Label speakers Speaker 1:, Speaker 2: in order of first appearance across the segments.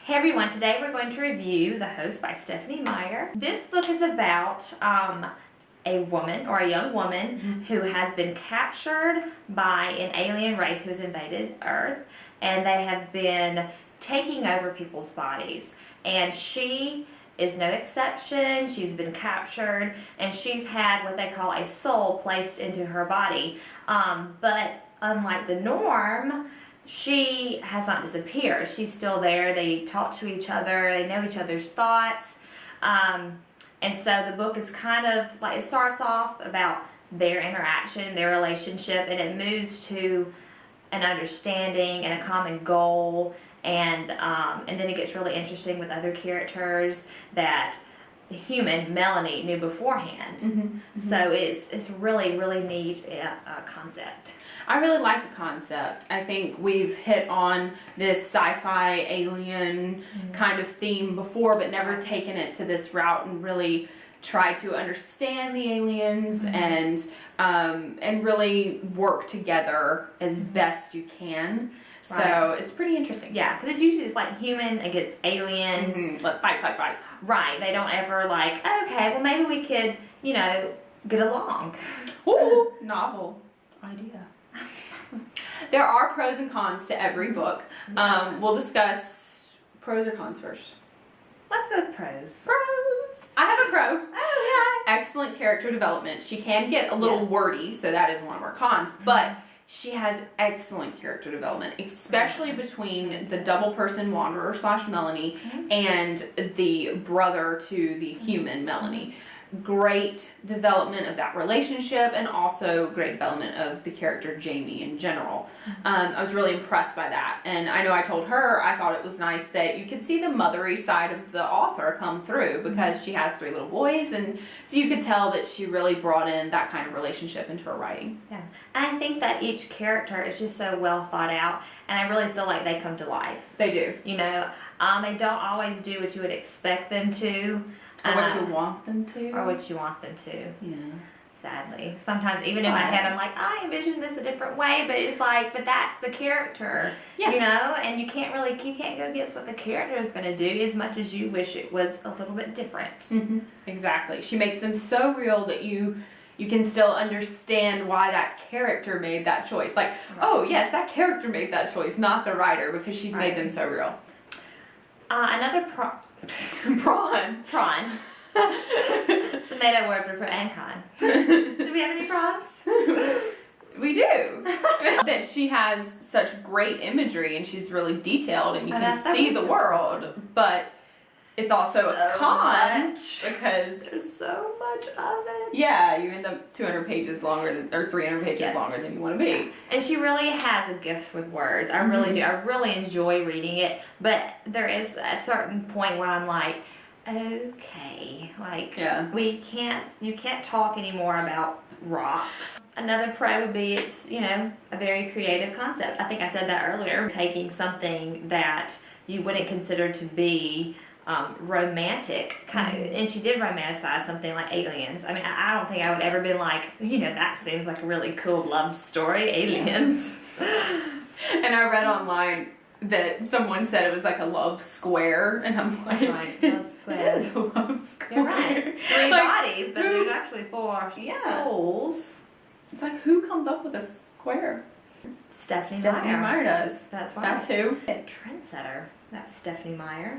Speaker 1: Hey everyone, today we're going to review The Host by Stephanie Meyer. This book is about a woman or a young woman who has been captured by an alien race who has invaded Earth, and they have been taking over people's bodies. And she is no exception. She's been captured and she's had what they call a soul placed into her body. But unlike the norm, she has not disappeared. She's still there. They talk to each other. They know each other's thoughts. And so the book is kind of like, it starts off about their interaction, their relationship, and it moves to an understanding and a common goal. And then it gets really interesting with other characters that the human, Melanie, knew beforehand. So it's really, really neat concept.
Speaker 2: I really like the concept. I think we've hit on this sci-fi alien kind of theme before, but never taken it to this route and really tried to understand the aliens and really work together as best you can. So it's pretty interesting.
Speaker 1: Yeah, because it's like human against aliens.
Speaker 2: Let's fight.
Speaker 1: Right. They don't ever like, okay, well maybe we could, get along.
Speaker 2: Ooh, novel idea. There are pros and cons to every book. We'll discuss pros or cons first.
Speaker 1: Let's go with pros.
Speaker 2: Pros! I have a pro.
Speaker 1: Oh, yeah.
Speaker 2: Excellent character development. She can get a little wordy, so that is one of our cons, but she has excellent character development, especially between the double-person wanderer / Melanie and the brother to the human Melanie. Great development of that relationship and also great development of the character Jamie in general. I was really impressed by that, and I know I told her I thought it was nice that you could see the mothery side of the author come through because she has 3 little boys, and so you could tell that she really brought in that kind of relationship into her writing.
Speaker 1: Yeah, and I think that each character is just so well thought out, and I really feel like they come to life.
Speaker 2: They do.
Speaker 1: They don't always do what you would expect them to.
Speaker 2: Or what you want them to.
Speaker 1: Or what you want them to.
Speaker 2: Yeah.
Speaker 1: Sadly. Sometimes even in my head I'm like, I envision this a different way, but it's like, but that's the character. Yeah. And you can't go against what the character is going to do as much as you wish it was a little bit different.
Speaker 2: Exactly. She makes them so real that you can still understand why that character made that choice. Like, oh yes, that character made that choice, not the writer, because she's made them so real.
Speaker 1: Another prawn. It's a made-up word for pro and con. Do we have any prawns?
Speaker 2: We do. That she has such great imagery and she's really detailed and you can see the world, but it's also a con because
Speaker 1: there's so much of it.
Speaker 2: Yeah, you end up 200 pages longer or 300 pages longer than you want to be.
Speaker 1: Yeah. And she really has a gift with words. I really do. I really enjoy reading it, but there is a certain point where I'm like, okay, like you can't talk anymore about rocks. Another pro would be it's, a very creative concept. I think I said that earlier, taking something that you wouldn't consider to be romantic, and she did romanticize something like aliens. I mean, I don't think I would ever been like, that seems like a really cool love story, aliens.
Speaker 2: And I read online that someone said it was like a love square, and I'm like,
Speaker 1: that's right, love square.
Speaker 2: It is a love square.
Speaker 1: You're right. 3 bodies, but there's actually 4 souls.
Speaker 2: It's like, who comes up with a square?
Speaker 1: Stephanie
Speaker 2: Meyer does.
Speaker 1: That's right.
Speaker 2: That's who.
Speaker 1: Trendsetter. That's Stephanie Meyer.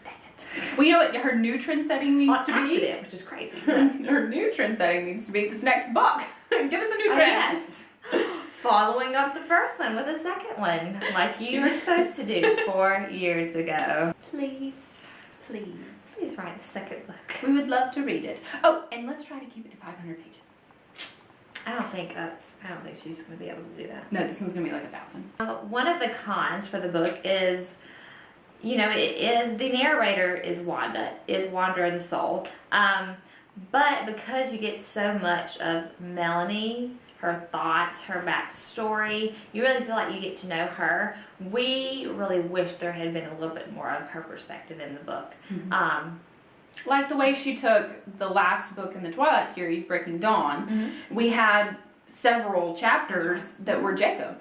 Speaker 2: Dang it. Well, you know what her new trend setting needs to be?
Speaker 1: Accident, which is crazy.
Speaker 2: Her new trend setting needs to be this next book. Give us a new trend.
Speaker 1: Yes. Following up the first one with a second one, like you were supposed to do 4 years ago. Please write the second book.
Speaker 2: We would love to read it. Oh, and let's try to keep it to 500 pages.
Speaker 1: I don't think she's going to be able to do that.
Speaker 2: No, this one's going to be like 1,000.
Speaker 1: One of the cons for the book is, the narrator is Wanderer the Soul. But because you get so much of Melanie, her thoughts, her backstory, you really feel like you get to know her. We really wish there had been a little bit more of her perspective in the book.
Speaker 2: Like the way she took the last book in the Twilight series, Breaking Dawn, we had several chapters that were Jacob.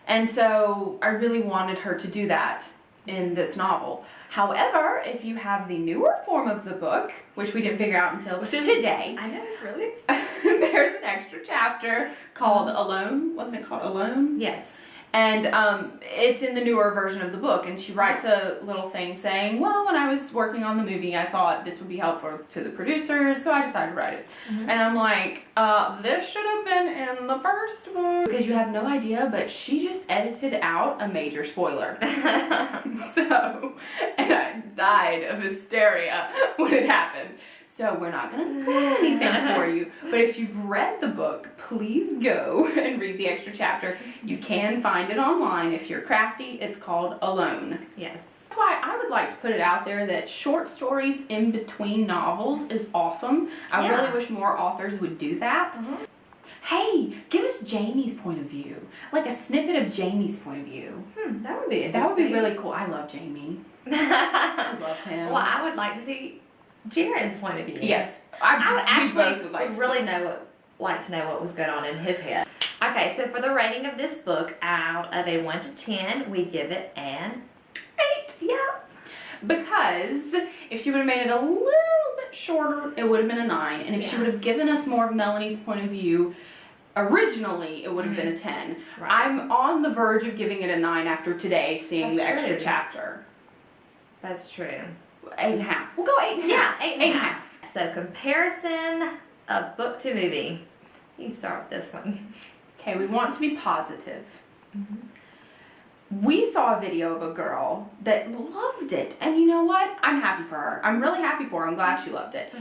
Speaker 2: And so I really wanted her to do that in this novel. However, if you have the newer form of the book, which we didn't figure out until today,
Speaker 1: I know, it's really
Speaker 2: there's an extra chapter called Alone. Wasn't it called Alone?
Speaker 1: Yes.
Speaker 2: And it's in the newer version of the book, and she writes a little thing saying, well, when I was working on the movie, I thought this would be helpful to the producers, so I decided to write it. And I'm like, this should have been in the first book. Because you have no idea, but she just edited out a major spoiler. So, and I died of hysteria when it happened. So we're not going to spoil anything for you, but if you've read the book, please go and read the extra chapter. You can find it online if you're crafty. It's called Alone.
Speaker 1: Yes.
Speaker 2: That's why I would like to put it out there that short stories in between novels is awesome. I really wish more authors would do that. Hey, give us Jamie's point of view. Like a snippet of Jamie's point of view.
Speaker 1: That would be interesting.
Speaker 2: That would be really cool. I love Jamie. I love him.
Speaker 1: Well, I would like to see Jared's point of view.
Speaker 2: Yes.
Speaker 1: I would actually
Speaker 2: would
Speaker 1: really like to know what was going on in his head. Okay, so for the rating of this book, out of a 1 to 10, we give it an 8.
Speaker 2: Yeah. Because if she would have made it a little bit shorter, it would have been a 9. And if she would have given us more of Melanie's point of view, originally it would have been a 10.
Speaker 1: Right.
Speaker 2: I'm on the verge of giving it a 9 after today, seeing the extra chapter.
Speaker 1: That's true.
Speaker 2: 8.5. We'll go 8.5.
Speaker 1: Yeah, 8.5.
Speaker 2: 8.5.
Speaker 1: So comparison of book to movie. You start with this one.
Speaker 2: Okay, we want to be positive. We saw a video of a girl that loved it, and you know what? I'm happy for her. I'm really happy for her. I'm glad she loved it.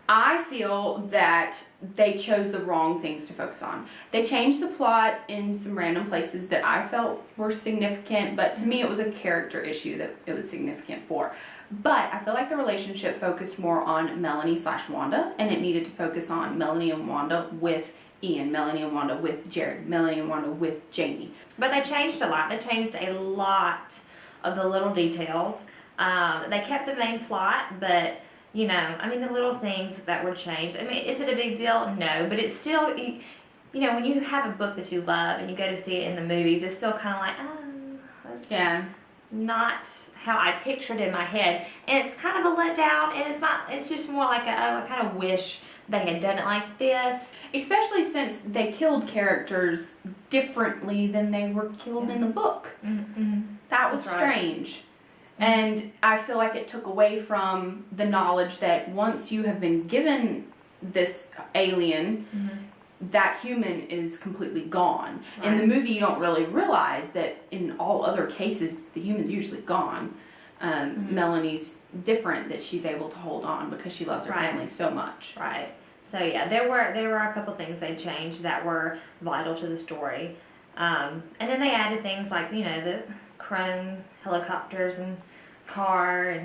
Speaker 2: I feel that they chose the wrong things to focus on. They changed the plot in some random places that I felt were significant, but to me it was a character issue that it was significant for. But I feel like the relationship focused more on Melanie/Wanda, and it needed to focus on Melanie and Wanda with Ian, Melanie and Wanda with Jared, Melanie and Wanda with Jamie.
Speaker 1: But they changed a lot. They changed a lot of the little details. They kept the main plot, but you know, I mean, the little things that were changed. I mean, is it a big deal? No, but it's still, you know, when you have a book that you love and you go to see it in the movies, it's still kind of like, oh, that's not how I pictured in my head. And it's kind of a letdown, and it's not, it's just more like I kind of wish they had done it like this.
Speaker 2: Especially since they killed characters differently than they were killed in the book. That was strange. And I feel like it took away from the knowledge that once you have been given this alien, that human is completely gone.
Speaker 1: Right.
Speaker 2: In the movie, you don't really realize that in all other cases, the human's usually gone. Melanie's different, that she's able to hold on because she loves her family so much.
Speaker 1: Right. So yeah, there were a couple things they changed that were vital to the story. And then they added things like, you know, the chrome helicopters and cars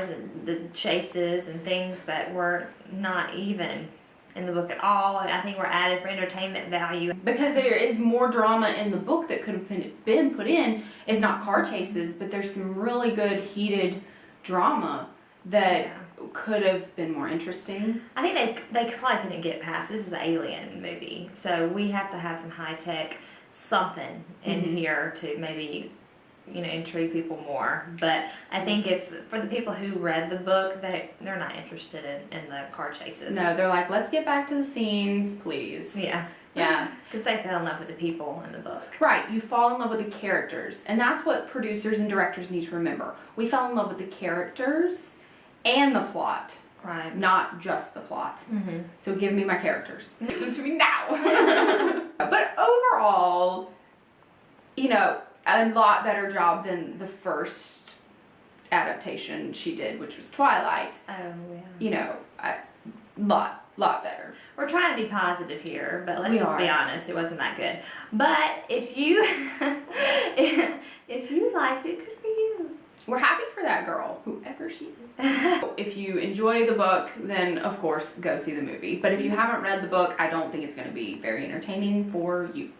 Speaker 1: and the chases and things that were not even in the book at all. I think were added for entertainment value.
Speaker 2: Because there is more drama in the book that could have been put in. It's not car chases, but there's some really good heated drama that could have been more interesting.
Speaker 1: I think they probably couldn't get past, this is an alien movie, so we have to have some high-tech something in here to maybe, you know, intrigue people more. But I think if for the people who read the book, they're not interested in the car chases.
Speaker 2: No, they're like, let's get back to the scenes, please.
Speaker 1: Yeah.
Speaker 2: Yeah.
Speaker 1: Because they fell in love with the people in the book.
Speaker 2: Right, you fall in love with the characters. And that's what producers and directors need to remember. We fell in love with the characters and the plot.
Speaker 1: Right.
Speaker 2: Not just the plot. So give me my characters. Give them to me now. But overall, you know, a lot better job than the first adaptation she did, which was Twilight.
Speaker 1: Oh, yeah.
Speaker 2: You know, lot better.
Speaker 1: We're trying to be positive here, but let's just be honest, it wasn't that good. But if you if you liked it, good for you.
Speaker 2: We're happy for that girl, whoever she is. If you enjoy the book, then of course go see the movie. But if you haven't read the book, I don't think it's going to be very entertaining for you.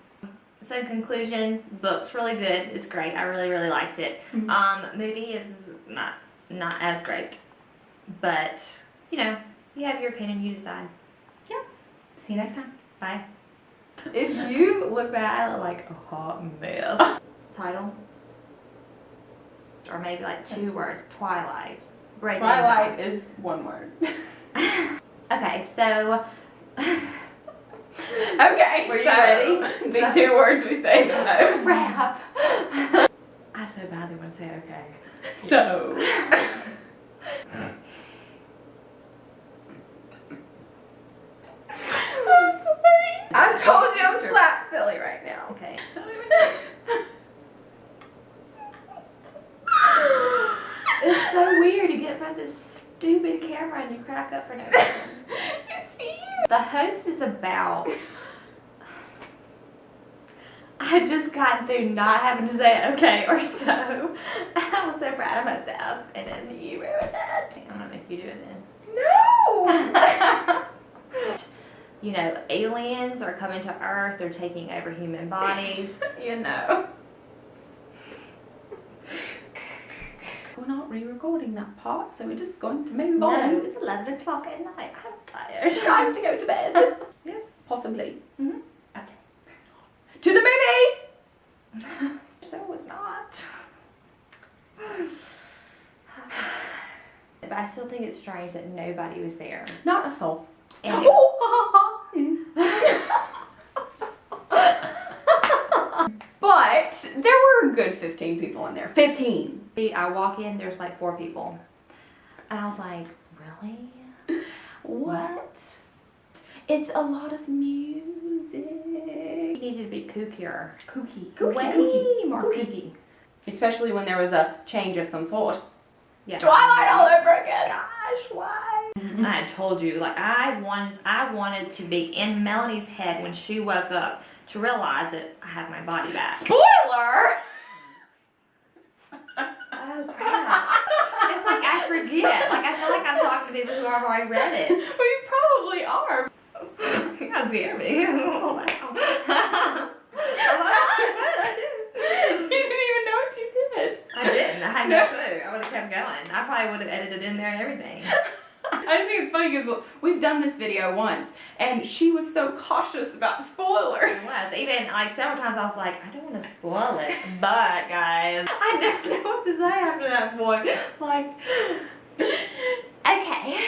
Speaker 1: So in conclusion, book's really good. It's great. I really, really liked it. Movie is not as great. But, you know, you have your opinion, you decide.
Speaker 2: Yeah. See you next time.
Speaker 1: Bye. If you look bad, I look like a hot mess. Title? Or maybe like 2 words. Twilight. Break it
Speaker 2: Twilight is 1 word.
Speaker 1: down. Okay, so.
Speaker 2: Okay,
Speaker 1: Were you ready?
Speaker 2: The 2 words we say no.
Speaker 1: Crap. I so badly want to say okay.
Speaker 2: So. I told you I'm slap silly right now.
Speaker 1: Okay. It's so weird. You get in front of this stupid camera and you crack up for no reason.
Speaker 2: It's you.
Speaker 1: The host is about. I just got through not having to say okay or so. I was so proud of myself, and then you ruined it. I'm gonna make you do it then.
Speaker 2: No.
Speaker 1: You know, aliens are coming to Earth. They're taking over human bodies.
Speaker 2: You know. We're not re-recording that part, so we're just going to move
Speaker 1: No,
Speaker 2: on.
Speaker 1: it's 11 o'clock at night. I'm tired.
Speaker 2: Time to go to bed.
Speaker 1: Yes.
Speaker 2: Possibly.
Speaker 1: Mm-hmm.
Speaker 2: Okay. To the movie!
Speaker 1: So it was not. But I still think it's strange that nobody was there.
Speaker 2: Not a soul.
Speaker 1: And
Speaker 2: But there were a good 15 people in there. 15.
Speaker 1: I walk in, there's like 4 people. And I was like, really? What?
Speaker 2: It's a lot of music.
Speaker 1: It needed to be kookier.
Speaker 2: Kooky.
Speaker 1: Way more kooky.
Speaker 2: Especially when there was a change of some sort.
Speaker 1: Yeah.
Speaker 2: Twilight all over again.
Speaker 1: Gosh, why? I had told you, like I wanted to be in Melanie's head when she woke up to realize that I have my body back.
Speaker 2: Spoiler!
Speaker 1: Oh crap. It's like I forget. Like I feel like I'm talking to people who have already read it.
Speaker 2: We probably are.
Speaker 1: You guys hear me. Oh, wow. I'm like, what did I do?
Speaker 2: You didn't even know what you did.
Speaker 1: I didn't. I had no clue. I would have kept going. I probably would have edited in there and everything.
Speaker 2: I just think it's funny because we've done this video once, and she was so cautious about spoilers.
Speaker 1: It was. Even like several times I was like, I don't want to spoil it. But guys, I never know what to say after that point. Like, okay.